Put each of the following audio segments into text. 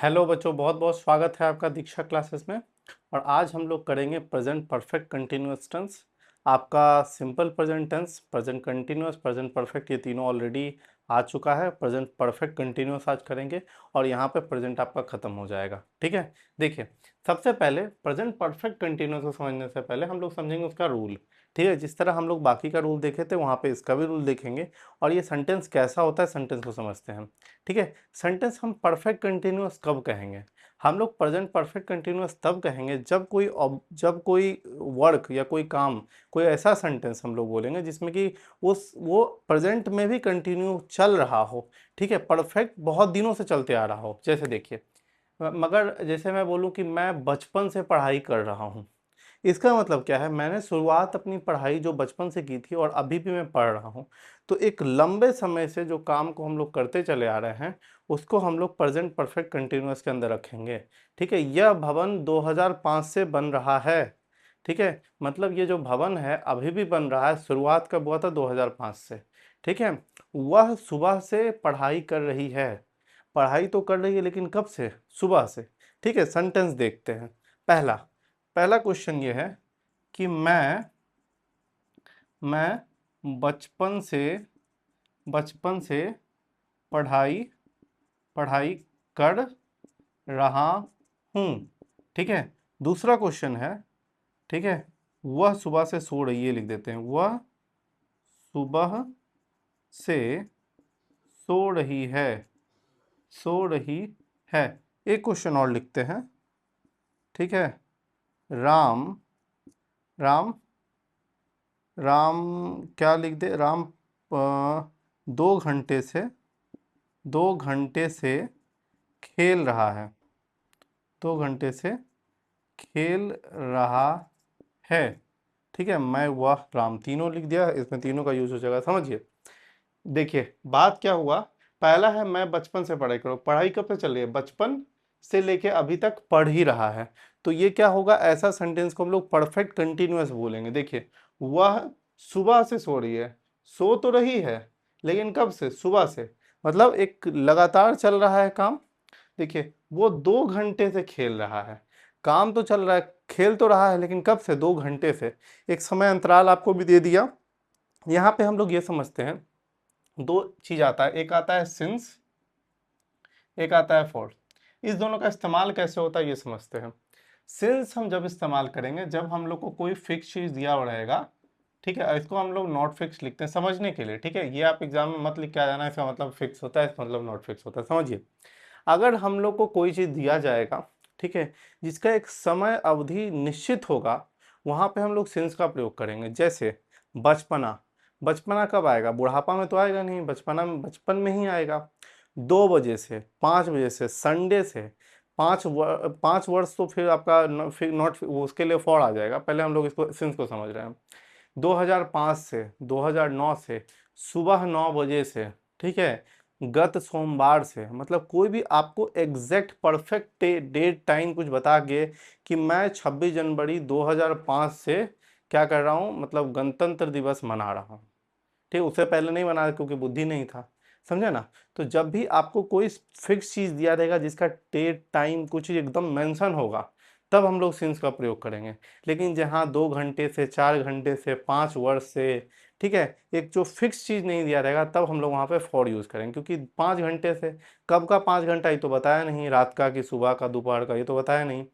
Hello बच्चों, बहुत बहुत स्वागत है आपका दीक्षा क्लासेस में। और आज हम लोग करेंगे प्रेजेंट परफेक्ट कंटिन्यूअस टेंस। आपका simple present tense, present continuous, present perfect, ये तीनों ऑलरेडी आ चुका है। प्रेजेंट परफेक्ट कंटिन्यूअस आज करेंगे और यहाँ पे प्रेजेंट आपका खत्म हो जाएगा। ठीक है, देखिए, सबसे पहले प्रेजेंट परफेक्ट कंटिन्यूअस को समझने से पहले हम लोग समझेंगे उसका रूल। ठीक है, जिस तरह हम लोग बाकी का रूल देखे थे वहाँ पे इसका भी रूल देखेंगे और ये सेंटेंस कैसा होता है सेंटेंस को समझते हैं। ठीक है, सेंटेंस हम परफेक्ट कंटिन्यूअस कब कहेंगे? हम लोग प्रेजेंट परफेक्ट कंटिन्यूअस तब कहेंगे जब कोई वर्क या कोई काम, कोई ऐसा सेंटेंस हम लोग बोलेंगे जिसमें कि उस वो प्रेजेंट में भी कंटिन्यू चल रहा हो। ठीक है, परफेक्ट बहुत दिनों से चलते आ रहा हो। जैसे देखिए, मगर जैसे मैं बोलूँ कि मैं बचपन से पढ़ाई कर रहा हूँ, इसका मतलब क्या है? मैंने शुरुआत अपनी पढ़ाई जो बचपन से की थी और अभी भी मैं पढ़ रहा हूँ। तो एक लंबे समय से जो काम को हम लोग करते चले आ रहे हैं उसको हम लोग प्रेजेंट परफेक्ट कंटिन्यूअस के अंदर रखेंगे। ठीक है, यह भवन 2005 से बन रहा है। ठीक है, मतलब ये जो भवन है अभी भी बन रहा है, शुरुआत कब हुआ था? 2005 से। ठीक है, वह सुबह से पढ़ाई कर रही है। पढ़ाई तो कर रही है लेकिन कब से? सुबह से। ठीक है, सेंटेंस देखते हैं। पहला पहला क्वेश्चन ये है कि मैं बचपन से पढ़ाई पढ़ाई कर रहा हूँ। ठीक है, दूसरा क्वेश्चन है, ठीक है, वह सुबह से सो रही है, लिख देते हैं वह सुबह से सो रही है। सो रही है। एक क्वेश्चन और लिखते हैं। ठीक है, राम राम राम क्या लिख दे? राम 2 घंटे से खेल रहा है। 2 घंटे से खेल रहा है। ठीक है, मैं वह राम तीनों लिख दिया, इसमें तीनों का यूज हो जाएगा। समझिए, देखिए बात क्या हुआ। पहला है मैं बचपन से पढ़ाई करो, पढ़ाई कब से चल रही है? बचपन से लेके अभी तक पढ़ ही रहा है। तो ये क्या होगा? ऐसा सेंटेंस को हम लोग परफेक्ट कंटिन्यूअस बोलेंगे। देखिए, वह सुबह से सो रही है, सो तो रही है लेकिन कब से? सुबह से, मतलब एक लगातार चल रहा है काम। देखिए, वो 2 घंटे से खेल रहा है। काम तो चल रहा है, खेल तो रहा है, लेकिन कब से? 2 घंटे से। एक समय अंतराल आपको भी दे दिया। यहाँ पे हम लोग ये समझते हैं, दो चीज आता है, एक आता है सिंस, एक आता है फॉर। इस दोनों का इस्तेमाल कैसे होता है ये समझते हैं। सिंस हम जब इस्तेमाल करेंगे जब हम लोग को कोई फिक्स चीज दिया हुआ रहेगा। ठीक है, इसको हम लोग नॉट फिक्स लिखते हैं समझने के लिए। ठीक है, ये आप एग्जाम में मत लिख के आ जाना इसका मतलब फिक्स होता है, इसका मतलब नॉट फिक्स होता है। समझिए, अगर हम लोग को कोई चीज दिया जाएगा, ठीक है, जिसका एक समय अवधि निश्चित होगा, वहां पे हम लोग सिंस का प्रयोग करेंगे। जैसे बचपना, बचपना कब आएगा? बुढ़ापा में तो आएगा नहीं, बचपना में बचपन में ही आएगा। 2 बजे से, 5 बजे से, संडे से, 5 वर्ष तो फिर आपका फिर नॉट उसके लिए फॉर आ जाएगा। पहले हम लोग इसको सिंस को समझ रहे हैं। 2005 से, 2009 से, सुबह 9 बजे से। ठीक है, गत सोमवार से, मतलब कोई भी आपको एग्जैक्ट परफेक्ट डेट टाइम कुछ बता के कि मैं 26 जनवरी 2005 से क्या कर रहा हूँ, मतलब गणतंत्र दिवस मना रहा हूँ। ठीक, उससे पहले नहीं बना क्योंकि बुद्धि नहीं था। समझे ना? तो जब भी आपको कोई फिक्स चीज दिया रहेगा जिसका डेट टाइम कुछ एकदम मेंशन होगा, तब हम लोग सिंस का प्रयोग करेंगे। लेकिन जहाँ 2 घंटे से, 4 घंटे से, 5 वर्ष से, ठीक है, एक जो फिक्स चीज नहीं दिया रहेगा तब हम लोग वहां पे फॉर यूज करेंगे। क्योंकि 5 घंटे से, कब का 5 घंटा ये तो बताया नहीं, रात का कि सुबह का, दोपहर का, ये तो बताया नहीं।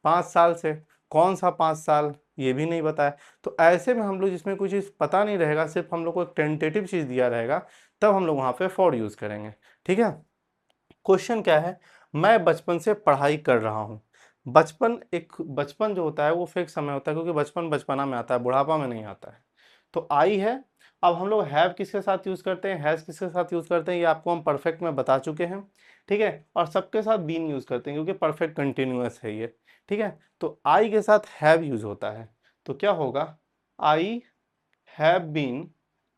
5 साल से, कौन सा 5 साल ये भी नहीं बताया। तो ऐसे में हम लोग जिसमें कुछ चीज़ पता नहीं रहेगा, सिर्फ हम लोग को एक टेंटेटिव चीज़ दिया रहेगा, तब हम लोग वहाँ पे फॉर यूज़ करेंगे। ठीक है, क्वेश्चन क्या है? मैं बचपन से पढ़ाई कर रहा हूँ। बचपन जो होता है वो फिक्स समय होता है, क्योंकि बचपन बचपना में आता है, बुढ़ापा में नहीं आता है। तो आई है। अब हम लोग हैव किसके साथ यूज करते हैं, हैज किसके साथ यूज करते हैं, ये आपको हम परफेक्ट में बता चुके हैं। ठीक है, और सबके साथ बीन यूज करते हैं क्योंकि परफेक्ट कंटिन्यूअस है ये। ठीक है, तो आई के साथ हैव यूज होता है। तो क्या होगा? I have been,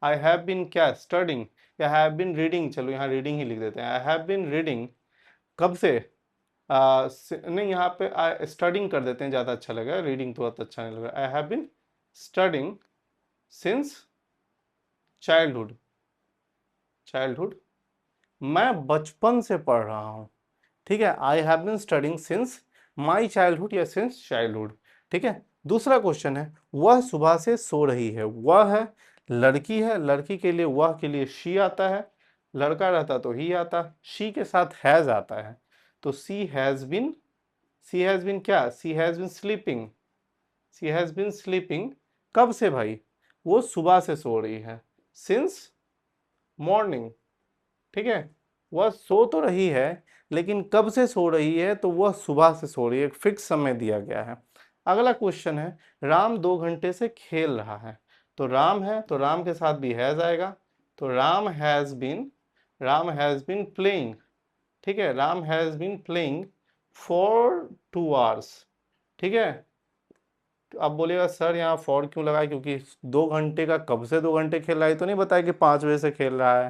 I have been क्या? स्टडिंग, या हैव बीन रीडिंग, चलो यहाँ रीडिंग ही लिख देते हैं। आई हैव बीन रीडिंग, कब से? नहीं, यहाँ पे स्टडिंग कर देते हैं, ज़्यादा अच्छा लगेगा, रीडिंग तो अच्छा नहीं लगेगा। I have been studying since childhood. Childhood, मैं बचपन से पढ़ रहा हूँ। ठीक है, I have been studying since my childhood या सिंस चाइल्डहुड। ठीक है, दूसरा क्वेश्चन है वह सुबह से सो रही है। वह है लड़की है, लड़की के लिए वह के लिए शी आता है, लड़का रहता तो ही आता, शी के साथ हैज आता है, तो सी हैज बीन क्या, she has been sleeping, she has been sleeping कब से भाई, वो सुबह से सो रही है, सिंस मॉर्निंग। ठीक है, वह सो तो रही है लेकिन कब से सो रही है, तो वह सुबह से सो रही है, एक फिक्स समय दिया गया है। अगला क्वेश्चन है राम 2 घंटे से खेल रहा है। तो राम है तो राम के साथ भी हैज आएगा, तो राम हैज बीन प्लेइंग। ठीक है, Ram has been playing for 2 hours. ठीक है, तो आप बोलिएगा सर यहाँ फॉर क्यों लगाया, क्योंकि 2 घंटे का कब से 2 घंटे खेल रहा है, तो नहीं बताया कि 5 बजे से खेल रहा है,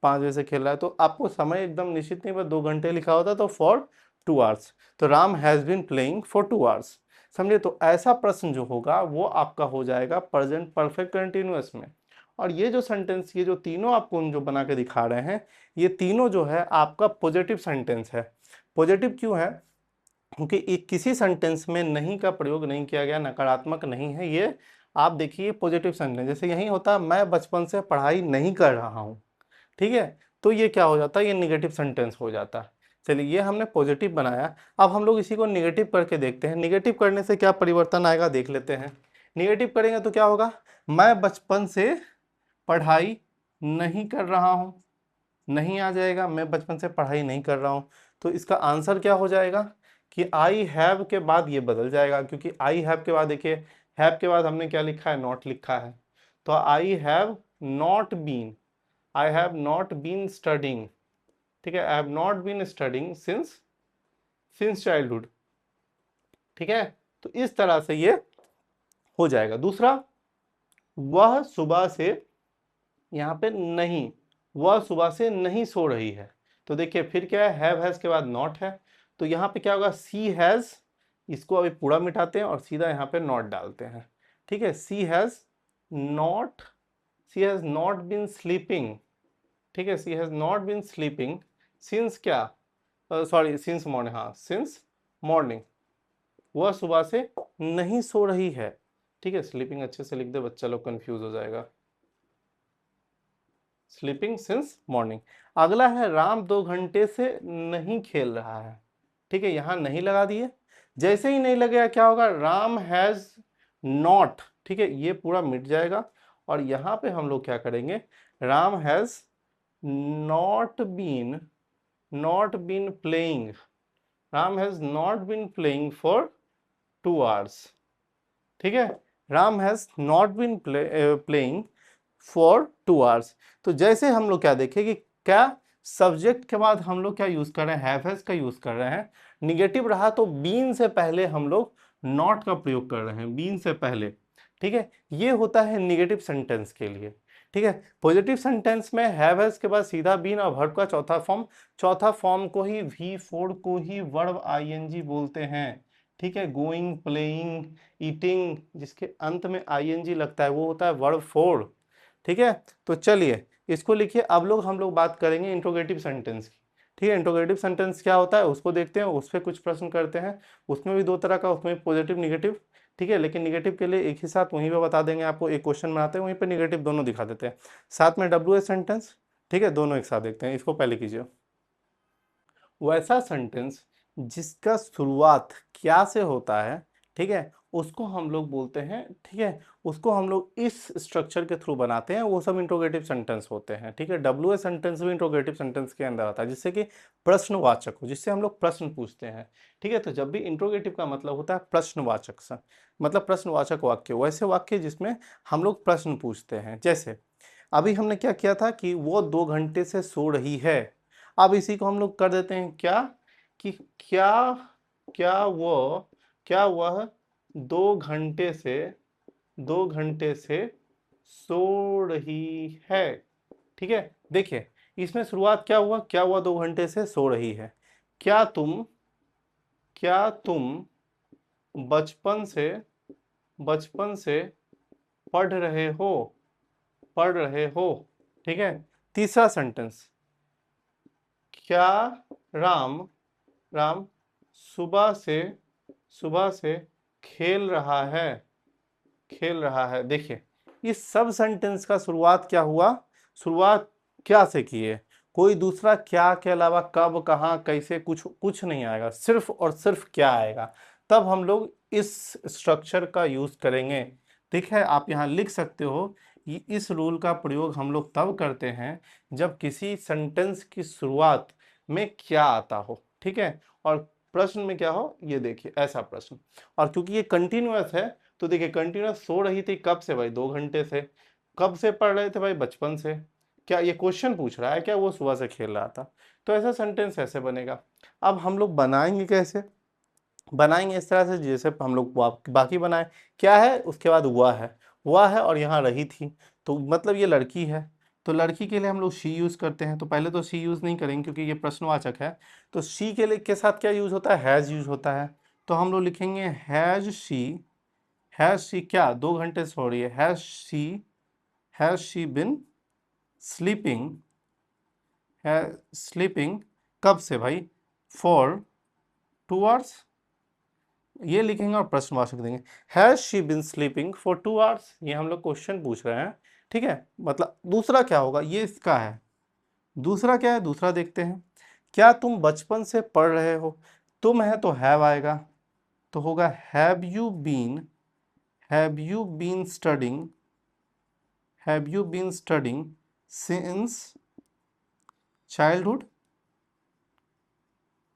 5 बजे से खेल रहा है, तो आपको समय एकदम निश्चित नहीं, बस 2 घंटे लिखा होता तो फॉर 2 आवर्स, तो Ram has been playing for 2 hours. समझे, तो ऐसा प्रश्न जो होगा वो आपका हो जाएगा प्रेजेंट परफेक्ट कंटिन्यूअस में। और ये जो सेंटेंस, ये जो तीनों आपको जो बना के दिखा रहे हैं, ये तीनों जो है आपका पॉजिटिव सेंटेंस है। पॉजिटिव क्यों है, क्योंकि किसी सेंटेंस में नहीं का प्रयोग नहीं किया गया, नकारात्मक नहीं है ये। आप देखिए पॉजिटिव सेंटेंस, जैसे यही होता मैं बचपन से पढ़ाई नहीं कर रहा हूँ, ठीक है, तो ये क्या हो जाता है, ये निगेटिव सेंटेंस हो जाता है। चलिए ये हमने पॉजिटिव बनाया, अब हम लोग इसी को निगेटिव करके देखते हैं, निगेटिव करने से क्या परिवर्तन आएगा देख लेते हैं। निगेटिव करेंगे तो क्या होगा, मैं बचपन से पढ़ाई नहीं कर रहा हूँ, नहीं आ जाएगा, मैं बचपन से पढ़ाई नहीं कर रहा हूँ, तो इसका आंसर क्या हो जाएगा कि आई हैव के बाद ये बदल जाएगा, क्योंकि आई हैव के बाद देखिए, हैव के बाद हमने क्या लिखा है, नॉट लिखा है, तो I have not been studying. ठीक है, I have not been studying since childhood. ठीक है, तो इस तरह से ये हो जाएगा। दूसरा, वह सुबह से, यहाँ पे नहीं, वह सुबह से नहीं सो रही है, तो देखिए फिर क्या है, हैव के बाद नॉट है, तो यहाँ पे क्या होगा, सी हैज, इसको अभी पूरा मिटाते हैं और सीधा यहाँ पे नॉट डालते हैं। ठीक है, not she has not been sleeping. ठीक है, she has not been sleeping since क्या, सॉरी सिंस मॉर्निंग, हाँ सिंस मॉर्निंग, वह सुबह से नहीं सो रही है। ठीक है, स्लीपिंग अच्छे से लिख दे, बच्चा लोग कंफ्यूज हो जाएगा, स्लीपिंग सिंस मॉर्निंग। अगला है राम 2 घंटे से नहीं खेल रहा है। ठीक है, यहां नहीं लगा दिए, जैसे ही नहीं लगेगा क्या होगा, राम हैज नॉट, ठीक है, ये पूरा मिट जाएगा, और यहां पे हम लोग क्या करेंगे, Ram has not been playing, Ram has not been playing for 2 hours. ठीक है, Ram has not been playing for 2 hours. तो जैसे हम लोग क्या देखें कि क्या सब्जेक्ट के बाद हम लोग क्या यूज कर रहे हैं, हैव हैज का यूज कर रहे हैं, निगेटिव रहा तो बीन से पहले हम लोग नॉट का प्रयोग कर रहे हैं, बीन से पहले। ठीक है, ये होता है निगेटिव सेंटेंस के लिए। ठीक है, पॉजिटिव सेंटेंस में हैव हैज के बाद सीधा बीन और वर्ब का चौथा फॉर्म को ही, V4 को ही वर्ब आईएनजी बोलते हैं। ठीक है, गोइंग, प्लेइंग, ईटिंग, जिसके अंत में आईएनजी लगता है वो होता है वर्ब 4। ठीक है, तो चलिए इसको लिखिए। अब हम लोग बात करेंगे इंट्रोगेटिव सेंटेंस की। ठीक है, इंट्रोगेटिव सेंटेंस क्या होता है उसको देखते हैं, उस पर कुछ प्रश्न करते हैं। उसमें भी 2 तरह का, उसमें पॉजिटिव निगेटिव। ठीक है, लेकिन निगेटिव के लिए एक ही साथ वहीं पे बता देंगे आपको, एक क्वेश्चन बनाते हैं वहीं पे निगेटिव दोनों दिखा देते हैं, साथ में WH सेंटेंस। ठीक है, दोनों एक साथ देखते हैं, इसको पहले कीजिए। वैसा सेंटेंस जिसका शुरुआत क्या से होता है, ठीक है, उसको हम लोग बोलते हैं, ठीक है, उसको हम लोग इस स्ट्रक्चर के थ्रू बनाते हैं, वो सब इंट्रोगेटिव सेंटेंस होते हैं। ठीक है, WH सेंटेंस भी इंट्रोगेटिव सेंटेंस के अंदर आता है, जिससे कि प्रश्नवाचक हो, जिससे हम लोग प्रश्न पूछते हैं। ठीक है, तो जब भी इंट्रोगेटिव का मतलब होता है प्रश्नवाचक सा, मतलब प्रश्नवाचक वाक्य, वैसे वाक्य जिसमें हम लोग प्रश्न पूछते हैं। जैसे अभी हमने क्या किया था कि वो 2 घंटे से सो रही है, अब इसी को हम लोग कर देते हैं क्या, कि क्या क्या वो क्या वह 2 घंटे से 2 घंटे से सो रही है। ठीक है, देखिए इसमें शुरुआत क्या हुआ, क्या हुआ 2 घंटे से सो रही है, क्या तुम बचपन से पढ़ रहे हो। ठीक है, तीसरा सेंटेंस, क्या राम राम सुबह से खेल रहा है, खेल रहा है। देखिए इस सब सेंटेंस का शुरुआत क्या हुआ, शुरुआत क्या से की है, कोई दूसरा क्या के अलावा कब कहाँ कैसे कुछ कुछ नहीं आएगा, सिर्फ और सिर्फ क्या आएगा। तब हम लोग इस स्ट्रक्चर का यूज करेंगे। ठीक है, आप यहाँ लिख सकते हो इस रूल का प्रयोग हम लोग तब करते हैं जब किसी सेंटेंस की शुरुआत में क्या आता हो। ठीक है, और प्रश्न में क्या हो, ये देखिए ऐसा प्रश्न। और क्योंकि ये कंटिन्यूअस है तो देखिए कंटिन्यूअस सो रही थी कब से भाई, 2 घंटे से। कब से पढ़ रहे थे भाई, बचपन से। क्या ये क्वेश्चन पूछ रहा है क्या वो सुबह से खेल रहा था। तो ऐसा सेंटेंस ऐसे बनेगा। अब हम लोग बनाएंगे कैसे, बनाएंगे इस तरह से जैसे हम लोग बाकी बनाए। क्या है, उसके बाद हुआ है और यहाँ रही थी, तो मतलब ये लड़की है। तो लड़की के लिए हम लोग शी यूज करते हैं। तो पहले तो शी यूज नहीं करेंगे क्योंकि ये प्रश्नवाचक है। तो शी के लिए के साथ क्या यूज होता है, हैज यूज होता है। तो हम लोग लिखेंगे हैज शी क्या 2 घंटे सो रही है, हैज शी बिन स्लीपिंग, है स्लीपिंग कब से भाई, फॉर 2 आवर्स। ये लिखेंगे और प्रश्नवाचक देंगे। Has she been sleeping for 2 hours, ये हम लोग क्वेश्चन पूछ रहे हैं। ठीक है, मतलब दूसरा क्या होगा, ये इसका है। दूसरा क्या है, दूसरा देखते हैं। क्या तुम बचपन से पढ़ रहे हो, तुम है तो हैव आएगा, तो होगा have you been studying, have you been studying since childhood.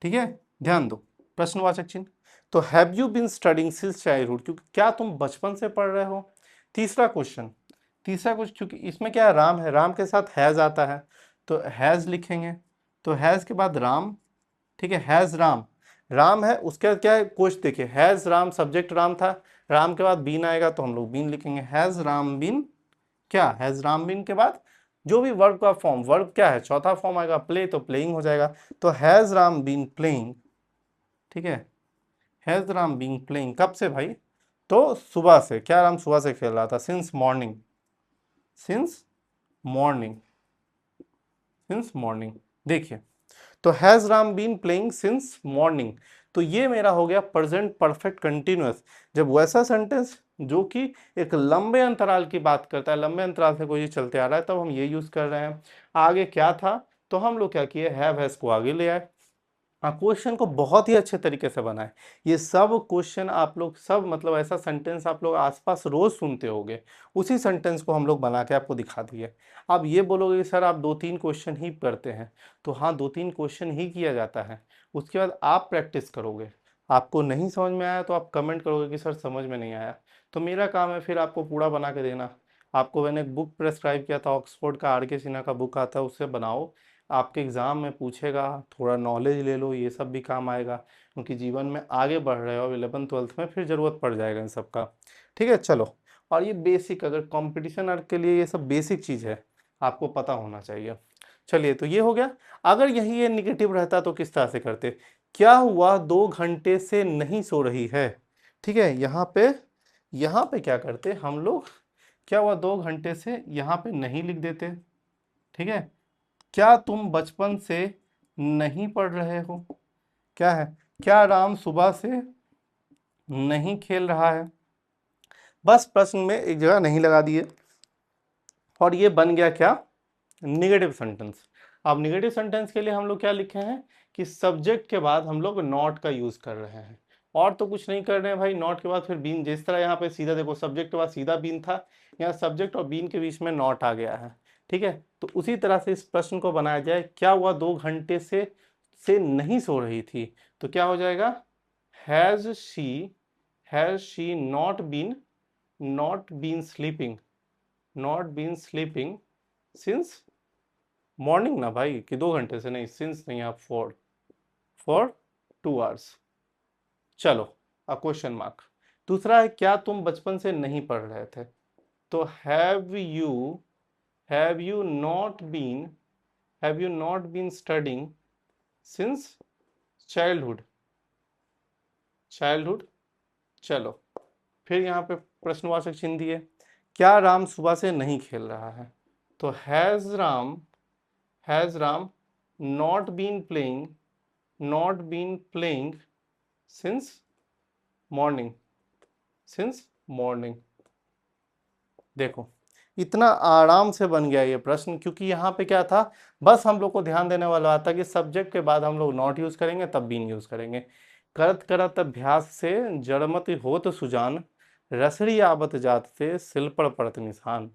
ठीक है, ध्यान दो, प्रश्नवाचक चिन्ह। तो have you been studying since childhood, क्योंकि क्या तुम बचपन से पढ़ रहे हो। तीसरा क्वेश्चन, क्योंकि इसमें क्या है, राम है, राम के साथ हैज आता है, तो हैज लिखेंगे। तो हैज के बाद राम। ठीक है, हैज राम, राम है, उसके बाद क्या है, क्वेश्चन देखिए, हैज राम, सब्जेक्ट राम था, राम के बाद बीन आएगा तो हम लोग बीन लिखेंगे। हैज राम बीन, क्या हैज राम बीन के बाद जो भी वर्ब का फॉर्म, वर्ब क्या है, चौथा फॉर्म आएगा प्ले, तो प्लेइंग हो जाएगा। तो हैज राम बीन प्लेइंग। ठीक है, हैज राम बीन प्लेइंग कब से भाई, तो सुबह से। क्या राम सुबह से खेल रहा था, since morning, since morning, since morning. देखिए, तो has Ram been playing since morning. तो ये मेरा हो गया प्रेजेंट परफेक्ट कंटिन्यूअस। जब वैसा सेंटेंस जो कि एक लंबे अंतराल की बात करता है, लंबे अंतराल से कोई चीज चलते आ रहा है, तब हम ये यूज कर रहे हैं। आगे क्या था, तो हम लोग क्या किए, हैव हैज को आगे ले आए। हाँ, क्वेश्चन को बहुत ही अच्छे तरीके से बनाए। ये सब क्वेश्चन आप लोग सब, मतलब ऐसा सेंटेंस आप लोग आसपास रोज सुनते होंगे, उसी सेंटेंस को हम लोग बना के आपको दिखा दिए। आप ये बोलोगे कि सर आप 2-3 क्वेश्चन ही करते हैं, तो हाँ 2-3 क्वेश्चन ही किया जाता है। उसके बाद आप प्रैक्टिस करोगे, आपको नहीं समझ में आया तो आप कमेंट करोगे कि सर समझ में नहीं आया, तो मेरा काम है फिर आपको पूरा बना के देना। आपको मैंने एक बुक प्रेस्क्राइब किया था, ऑक्सफोर्ड का आर के सिन्हा का बुक आता है, उससे बनाओ। आपके एग्ज़ाम में पूछेगा, थोड़ा नॉलेज ले लो, ये सब भी काम आएगा, क्योंकि जीवन में आगे बढ़ रहे हो, 11th-12th में फिर ज़रूरत पड़ जाएगा इन सब का। ठीक है, चलो। और ये बेसिक, अगर कंपटीशन अर्थ के लिए ये सब बेसिक चीज़ है, आपको पता होना चाहिए। चलिए, तो ये हो गया। अगर यही ये निगेटिव रहता तो किस तरह से करते, क्या हुआ 2 घंटे से नहीं सो रही है। ठीक है, यहाँ पे क्या करते हम लोग, क्या हुआ 2 घंटे से, यहाँ पे नहीं लिख देते। ठीक है, क्या तुम बचपन से नहीं पढ़ रहे हो, क्या है, क्या राम सुबह से नहीं खेल रहा है। बस प्रश्न में एक जगह नहीं लगा दिए, और ये बन गया क्या, निगेटिव सेंटेंस। अब निगेटिव सेंटेंस के लिए हम लोग क्या लिखे हैं कि सब्जेक्ट के बाद हम लोग नॉट का यूज कर रहे हैं, और तो कुछ नहीं कर रहे हैं भाई। नॉट के बाद फिर बीन, जिस तरह यहाँ पे सीधा देखो, सब्जेक्ट के बाद सीधा बीन था, यहाँ सब्जेक्ट और बीन के बीच में नॉट आ गया है। ठीक है, तो उसी तरह से इस प्रश्न को बनाया जाए, क्या हुआ 2 घंटे से नहीं सो रही थी, तो क्या हो जाएगा, has she not been sleeping, since morning ना भाई, कि 2 घंटे से नहीं, सिंस नहीं, आप फॉर 2 आवर्स। चलो, अब क्वेश्चन मार्क। दूसरा है, क्या तुम बचपन से नहीं पढ़ रहे थे, तो have you not been studying since childhood. चलो, फिर यहाँ पे प्रश्नवाचक चिन्ह दिए। क्या राम सुबह से नहीं खेल रहा है, तो has Ram not been playing not been playing since morning, since morning. देखो इतना आराम से बन गया ये प्रश्न, क्योंकि यहाँ पे क्या था, बस हम लोग को ध्यान देने वाला आता कि सब्जेक्ट के बाद हम लोग नॉट यूज करेंगे तब बीन यूज करेंगे। करत करत अभ्यास से जड़मति होत सुजान, रसड़ी आवत जात से सिल पर पड़त निशान।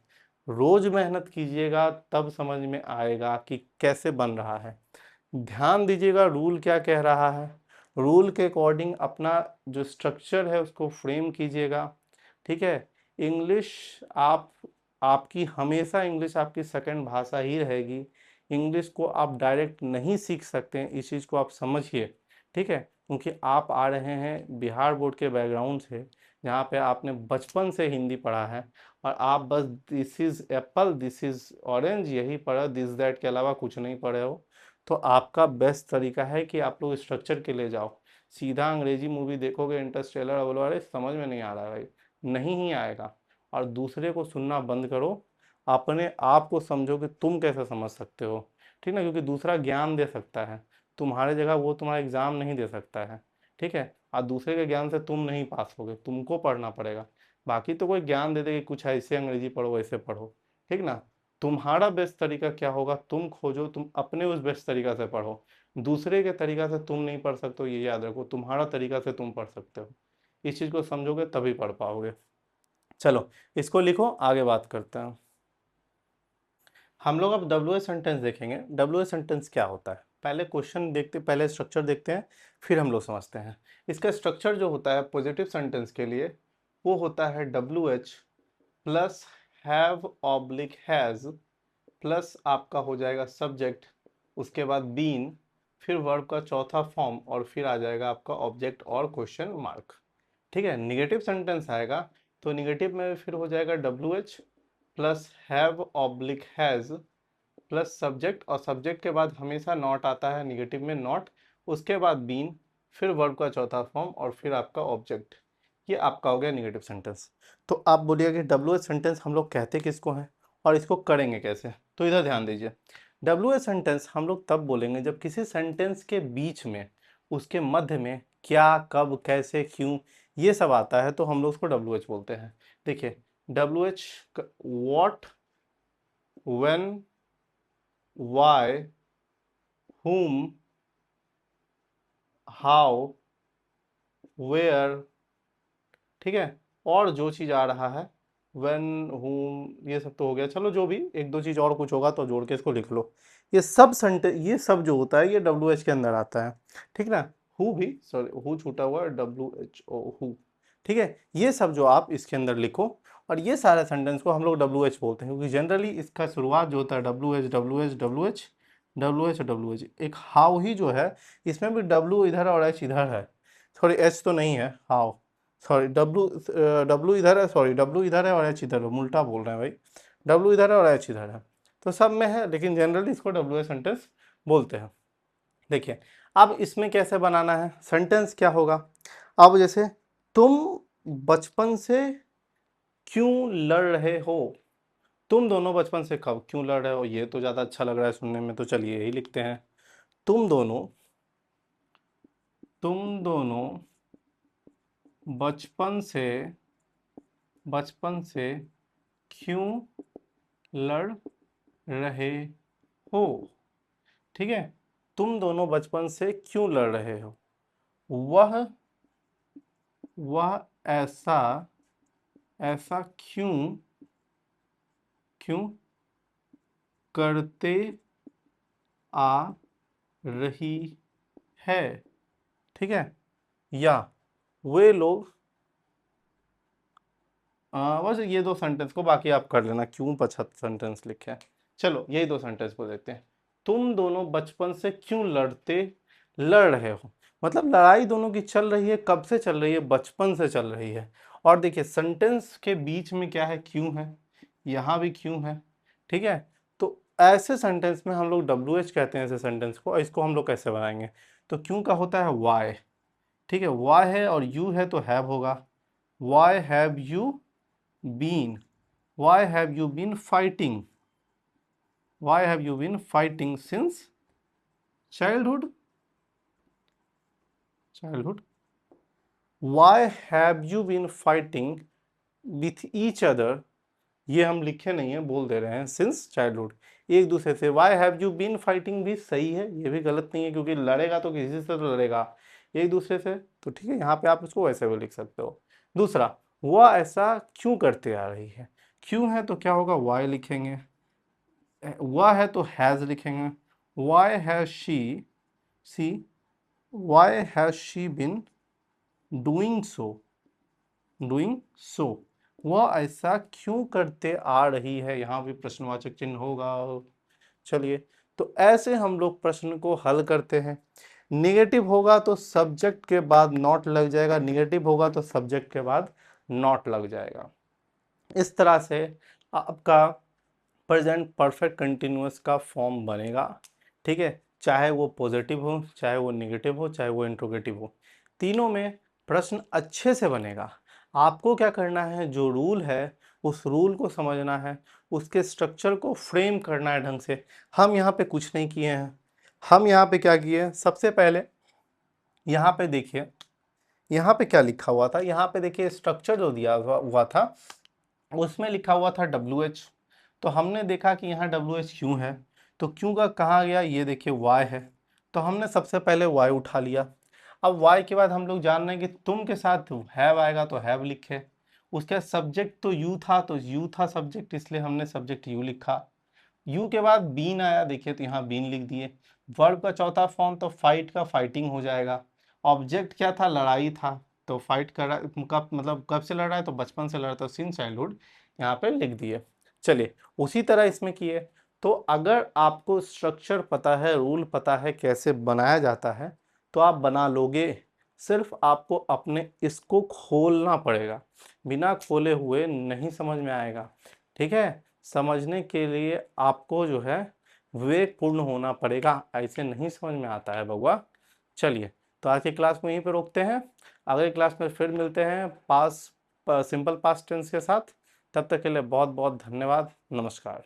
रोज मेहनत कीजिएगा तब समझ में आएगा कि कैसे बन रहा है। ध्यान दीजिएगा रूल क्या कह रहा है, रूल के अकॉर्डिंग अपना जो स्ट्रक्चर है उसको फ्रेम कीजिएगा। ठीक है, इंग्लिश आपकी हमेशा इंग्लिश आपकी सेकंड भाषा ही रहेगी। इंग्लिश को आप डायरेक्ट नहीं सीख सकते हैं, इस चीज़ को आप समझिए। ठीक है, क्योंकि आप आ रहे हैं बिहार बोर्ड के बैकग्राउंड से, जहाँ पे आपने बचपन से हिंदी पढ़ा है, और आप बस this is Apple this is orange यही पढ़ा, दिस दैट के अलावा कुछ नहीं पढ़े हो। तो आपका बेस्ट तरीका है कि आप लोग स्ट्रक्चर के ले जाओ। सीधा अंग्रेजी मूवी देखोगे इंटरस्टेलर, बोलो अरे समझ में नहीं आ रहा भाई, नहीं ही आएगा। और दूसरे को सुनना बंद करो, अपने आप को समझो कि तुम कैसे समझ सकते हो। ठीक ना, क्योंकि दूसरा ज्ञान दे सकता है, तुम्हारे जगह वो तुम्हारा एग्जाम नहीं दे सकता है। ठीक है, और दूसरे के ज्ञान से तुम नहीं पास होगे, तुमको पढ़ना पड़ेगा। बाकी तो कोई ज्ञान दे दे कि कुछ ऐसे अंग्रेजी पढ़ो वैसे पढ़ो। ठीक ना, तुम्हारा बेस्ट तरीका क्या होगा तुम खोजो, तुम अपने उस बेस्ट तरीका से पढ़ो। दूसरे के तरीका से तुम नहीं पढ़ सकते हो, ये याद रखो, तुम्हारा तरीका से तुम पढ़ सकते हो। इस चीज को समझोगे तभी पढ़ पाओगे। चलो इसको लिखो, आगे बात करते हैं। हम लोग अब डब्ल्यू एच सेंटेंस देखेंगे। डब्ल्यू एच सेंटेंस क्या होता है, पहले क्वेश्चन देखते, पहले स्ट्रक्चर देखते हैं, फिर हम लोग समझते हैं। इसका स्ट्रक्चर जो होता है पॉजिटिव सेंटेंस के लिए, वो होता है W H plus have oblique has, plus आपका हो जाएगा सब्जेक्ट, उसके बाद बीन, फिर वर्ब का चौथा फॉर्म, और फिर आ जाएगा आपका ऑब्जेक्ट और क्वेश्चन मार्क। ठीक है, निगेटिव सेंटेंस आएगा तो निगेटिव में फिर हो जाएगा W H plus have oblique has, plus subject, और सब्जेक्ट के बाद हमेशा नॉट आता है निगेटिव में, नॉट, उसके बाद बीन, फिर वर्ब का चौथा फॉर्म, और फिर आपका ऑब्जेक्ट। ये आपका हो गया निगेटिव सेंटेंस। तो आप बोलिए कि डब्ल्यू एच सेंटेंस हम लोग कहते किसको हैं और इसको करेंगे कैसे। तो इधर ध्यान दीजिए, डब्ल्यू एच सेंटेंस हम लोग तब बोलेंगे जब किसी सेंटेंस के बीच में, उसके मध्य में क्या कब कैसे क्यों ये सब आता है, तो हम लोग उसको डब्ल्यू एच बोलते हैं। देखिए W H, what, when, why, whom, how, where. ठीक है, और जो चीज आ रहा है व्हेन, whom, ये सब तो हो गया। चलो जो भी एक दो चीज और कुछ होगा तो जोड़ के इसको लिख लो। ये सब सेंटेंस, ये सब जो होता है ये डब्ल्यू एच के अंदर आता है। ठीक ना, हु भी, सॉरी हु छूटा हुआ है, डब्ल्यू एच ओ हु। ठीक है, ये सब जो आप इसके अंदर लिखो, और ये सारे सेंटेंस को हम लोग डब्ल्यू एच बोलते हैं, क्योंकि जनरली इसका शुरुआत जो होता है W H W H W H W H W H. एक हाउ ही जो है, इसमें भी डब्ल्यू इधर और एच इधर है, सॉरी एच तो नहीं है, हाउ, सॉरी डब्लू, डब्लू इधर है, सॉरी डब्लू इधर है और एच इधर है, उल्टा बोल रहे हैं भाई, डब्लू इधर है और एच इधर है, तो सब में है, लेकिन जनरली इसको डब्ल्यू एच सेंटेंस बोलते हैं। देखिए अब इसमें कैसे बनाना है, सेंटेंस क्या होगा। अब जैसे तुम बचपन से क्यों लड़ रहे हो, तुम दोनों बचपन से कब क्यों लड़ रहे हो, ये तो ज़्यादा अच्छा लग रहा है सुनने में, तो चलिए यही लिखते हैं। तुम दोनों, तुम दोनों बचपन से, बचपन से क्यों लड़ रहे हो। ठीक है, तुम दोनों बचपन से क्यों लड़ रहे हो। वह वह ऐसा ऐसा क्यों क्यों करते आ रही है। ठीक है, या वे लोग, बस ये दो सेंटेंस को बाकी आप कर लेना, क्यों 75 सेंटेंस लिखे हैं। चलो यही दो सेंटेंस को देखते हैं। तुम दोनों बचपन से क्यों लड़ रहे हो, मतलब लड़ाई दोनों की चल रही है, कब से चल रही है, बचपन से चल रही है। और देखिए सेंटेंस के बीच में क्या है, क्यों है, यहाँ भी क्यों है। ठीक है, तो ऐसे सेंटेंस में हम लोग डब्ल्यू एच कहते हैं ऐसे सेंटेंस को, और इसको हम लोग कैसे बनाएंगे, तो क्यों का होता है वाई। ठीक है, वाई है और यू है तो हैव होगा। Why have you been, why have you been fighting, why have you been fighting since childhood, childhood. Why have you been fighting with each other, ये हम लिखे नहीं है, बोल दे रहे हैं, सिंस चाइल्डहुड, एक दूसरे से। Why have you been fighting भी सही है, ये भी गलत नहीं है, क्योंकि लड़ेगा तो किसी से तो लड़ेगा, एक दूसरे से, तो ठीक है, यहाँ पे आप उसको वैसे भी लिख सकते हो। दूसरा, वह ऐसा क्यों करते आ रही है, क्यों है तो क्या होगा, वाई लिखेंगे, वह है तो हैज लिखेंगे, why has she why has she been doing so, वह ऐसा क्यों करते आ रही है, यहाँ भी प्रश्नवाचक चिन्ह होगा। चलिए, तो ऐसे हम लोग प्रश्न को हल करते हैं। निगेटिव होगा तो सब्जेक्ट के बाद नॉट लग जाएगा, निगेटिव होगा तो सब्जेक्ट के बाद नॉट लग जाएगा। इस तरह से आपका प्रेजेंट परफेक्ट कंटिन्यूअस का फॉर्म बनेगा, ठीक है, चाहे वो पॉजिटिव हो, चाहे वो निगेटिव हो, चाहे वो इंट्रोगेटिव हो, तीनों में प्रश्न अच्छे से बनेगा। आपको क्या करना है, जो रूल है उस रूल को समझना है, उसके स्ट्रक्चर को फ्रेम करना है ढंग से। हम यहाँ पे कुछ नहीं किए हैं, हम यहाँ पे क्या किए हैं, सबसे पहले यहाँ पे देखिए, यहाँ पे क्या लिखा हुआ था, यहाँ पे देखिए स्ट्रक्चर जो दिया हुआ था उसमें लिखा हुआ था WH, तो हमने देखा कि यहाँ WH क्यों है, तो क्यों का कहाँ गया, ये देखिए Y है, तो हमने सबसे पहले Y उठा लिया। अब Y के बाद हम लोग जान रहे हैं कि तुम के साथ हैव आएगा तो हैव लिखे, उसके सब्जेक्ट तो यू था, तो यू था सब्जेक्ट, इसलिए हमने सब्जेक्ट यू लिखा। यू के बाद बीन आया, देखिए तो यहाँ बीन लिख दिए। वर्ब का चौथा फॉर्म तो फाइट का फाइटिंग हो जाएगा। ऑब्जेक्ट क्या था, लड़ाई था, तो फाइट कर रहा, कब मतलब कब से लड़ रहा है, तो बचपन से लड़ रहा था, सिंस चाइल्डहुड यहाँ पे लिख दिए। चलिए, उसी तरह इसमें किए। तो अगर आपको स्ट्रक्चर पता है, रूल पता है कैसे बनाया जाता है, तो आप बना लोगे। सिर्फ आपको अपने इसको खोलना पड़ेगा, बिना खोले हुए नहीं समझ में आएगा, ठीक है। समझने के लिए आपको जो है विवेकपूर्ण होना पड़ेगा, ऐसे नहीं समझ में आता है बउआ। चलिए, तो आज की क्लास को यहीं पे रोकते हैं, अगले क्लास में फिर मिलते हैं सिंपल पास्ट टेंस के साथ। तब तक के लिए बहुत बहुत धन्यवाद, नमस्कार।